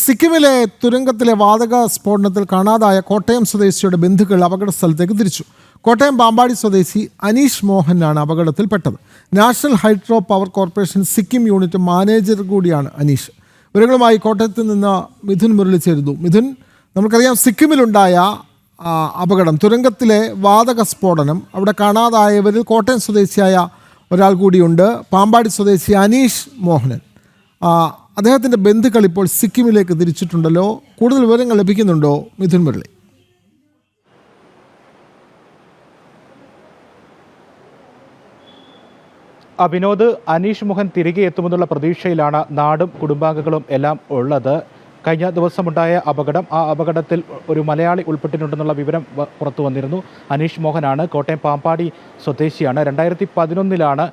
സിക്കിമിലെ തുരങ്കത്തിലെ വാതക സ്ഫോടനത്തിൽ കാണാതായ കോട്ടയം സ്വദേശിയുടെ ബന്ധുക്കൾ അപകട സ്ഥലത്തേക്ക് തിരിച്ചു. കോട്ടയം പാമ്പാടി സ്വദേശി അനീഷ് മോഹനാണ് അപകടത്തിൽപ്പെട്ടത്. National hydro power corporation Sikkim unit manager കൂടിയാണ് അനീഷ്. വിവരങ്ങളുമായി കോട്ടയത്ത് നിന്ന് മിഥുൻ മുരളി ചേരുന്നു. മിഥുൻ, നമുക്കറിയാം സിക്കിമിലുണ്ടായ അപകടം, തുരങ്കത്തിലെ വാതക സ്ഫോടനം, അവിടെ കാണാതായവരിൽ കോട്ടയം സ്വദേശിയായ ഒരാൾ കൂടിയുണ്ട്, പാമ്പാടി സ്വദേശി അനീഷ് മോഹനൻ. അദ്ദേഹത്തിൻ്റെ ബന്ധുക്കൾ ഇപ്പോൾ സിക്കിമിലേക്ക് തിരിച്ചിട്ടുണ്ടല്ലോ. കൂടുതൽ വിവരങ്ങൾ ലഭിക്കുന്നുണ്ടോ മിഥുൻ മുരളി? വിനോദ്, അനീഷ് മോഹൻ തിരികെ എത്തുമെന്നുള്ള പ്രതീക്ഷയിലാണ് നാടും കുടുംബാംഗങ്ങളും എല്ലാം ഉള്ളത്. കഴിഞ്ഞ ദിവസമുണ്ടായ അപകടം, ആ അപകടത്തിൽ ഒരു മലയാളി ഉൾപ്പെട്ടിട്ടുണ്ടെന്നുള്ള വിവരം പുറത്തു വന്നിരുന്നു. അനീഷ് മോഹനാണ്, കോട്ടയം പാമ്പാടി സ്വദേശിയാണ്. 2011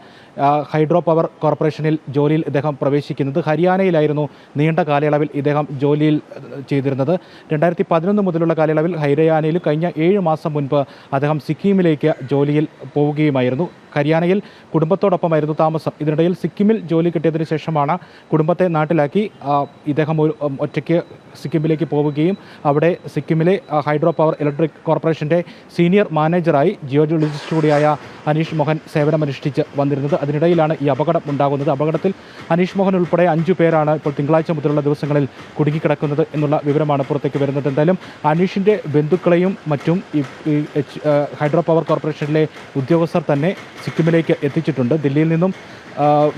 ഹൈഡ്രോ പവർ കോർപ്പറേഷനിൽ ജോലിയിൽ ഇദ്ദേഹം പ്രവേശിക്കുന്നത്. ഹരിയാനയിലായിരുന്നു നീണ്ട കാലയളവിൽ ഇദ്ദേഹം ജോലിയിൽ ചെയ്തിരുന്നത്. 2011 മുതലുള്ള കാലയളവിൽ ഹരിയാനയിൽ, കഴിഞ്ഞ 7 മാസം മുൻപ് അദ്ദേഹം സിക്കിമിലേക്ക് ജോലിയിൽ പോവുകയുമായിരുന്നു. ഹരിയാനയിൽ കുടുംബത്തോടൊപ്പമായിരുന്നു താമസം. ഇതിനിടയിൽ സിക്കിമിൽ ജോലി കിട്ടിയതിന് ശേഷമാണ് കുടുംബത്തെ നാട്ടിലാക്കി ഇദ്ദേഹം ഒറ്റയ്ക്ക് സിക്കിമിലേക്ക് പോവുകയും അവിടെ സിക്കിമിലെ ഹൈഡ്രോ പവർ ഇലക്ട്രിക് കോർപ്പറേഷൻ്റെ സീനിയർ മാനേജറായി ജിയോളജിസ്റ്റ് കൂടിയായ അനീഷ് മോഹൻ സേവനമനുഷ്ഠിച്ച് വന്നിരുന്നത്. അതിനിടയിലാണ് ഈ അപകടം ഉണ്ടാകുന്നത്. അപകടത്തിൽ അനീഷ് മോഹൻ ഉൾപ്പെടെ 5 പേരാണ് ഇപ്പോൾ തിങ്കളാഴ്ച മുതലുള്ള ദിവസങ്ങളിൽ കുടുങ്ങിക്കിടക്കുന്നത് എന്നുള്ള വിവരമാണ് പുറത്തേക്ക് വരുന്നത്. എന്തായാലും അനീഷിൻ്റെ ബന്ധുക്കളെയും മറ്റും ഈ ഹൈഡ്രോ പവർ കോർപ്പറേഷനിലെ ഉദ്യോഗസ്ഥർ തന്നെ സിക്കിമിലേക്ക് എത്തിച്ചിട്ടുണ്ട്. ദില്ലിയിൽ നിന്നും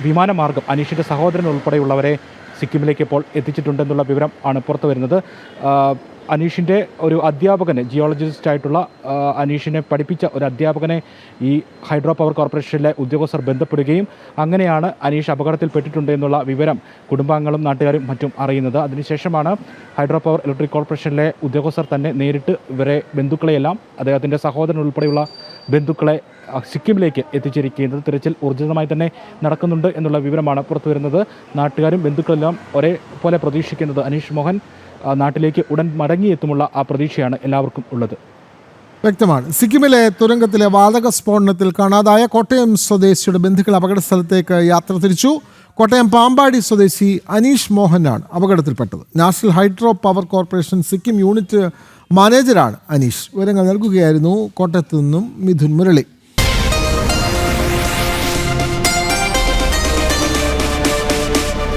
വിമാനമാർഗം അനീഷിൻ്റെ സഹോദരൻ ഉൾപ്പെടെയുള്ളവരെ സിക്കിമിലേക്ക് ഇപ്പോൾ എത്തിച്ചിട്ടുണ്ടെന്നുള്ള വിവരം ആണ് പുറത്തു വരുന്നത്. അനീഷിൻ്റെ ഒരു അധ്യാപകനെ, ജിയോളജിസ്റ്റ് ആയിട്ടുള്ള അനീഷിനെ പഠിപ്പിച്ച ഒരു അധ്യാപകനെ ഈ ഹൈഡ്രോ പവർ കോർപ്പറേഷനിലെ ഉദ്യോഗസ്ഥർ ബന്ധപ്പെടുകയും അങ്ങനെയാണ് അനീഷ് അപകടത്തിൽപ്പെട്ടിട്ടുണ്ട് എന്നുള്ള വിവരം കുടുംബാംഗങ്ങളും നാട്ടുകാരും മറ്റും അറിയുന്നത്. അതിനുശേഷമാണ് ഹൈഡ്രോ പവർ ഇലക്ട്രിക് കോർപ്പറേഷനിലെ ഉദ്യോഗസ്ഥർ തന്നെ നേരിട്ട് ഇവരെ ബന്ധുക്കളെയെല്ലാം, അദ്ദേഹത്തിൻ്റെ സഹോദരൻ ഉൾപ്പെടെയുള്ള ബന്ധുക്കളെ സിക്കിമിലേക്ക് എത്തിച്ചിരിക്കുന്നത്. തിരച്ചിൽ ഊർജിതമായി തന്നെ നടക്കുന്നുണ്ട് എന്നുള്ള വിവരമാണ് പുറത്തു വരുന്നത്. നാട്ടുകാരും ബന്ധുക്കളെല്ലാം ഒരേപോലെ പ്രതീക്ഷിക്കുന്നത് അനീഷ് മോഹൻ നാട്ടിലേക്ക് ഉടൻ മടങ്ങിയെത്തുമുള്ള ആ പ്രതീക്ഷയാണ് എല്ലാവർക്കും ഉള്ളത്. വ്യക്തമാണ്. സിക്കിമിലെ തുരങ്കത്തിലെ വാതക സ്ഫോടനത്തിൽ കാണാതായ കോട്ടയം സ്വദേശിയുടെ ബന്ധുക്കൾ അപകട സ്ഥലത്തേക്ക് യാത്ര തിരിച്ചു. കോട്ടയം പാമ്പാടി സ്വദേശി അനീഷ് മോഹനാണ് അപകടത്തിൽപ്പെട്ടത്. National hydro power corporation Sikkim unit മാനേജറാണ് അനീഷ്. വിവരങ്ങൾ നൽകുകയായിരുന്നു കോട്ടയത്ത് നിന്നും മിഥുൻ മുരളി.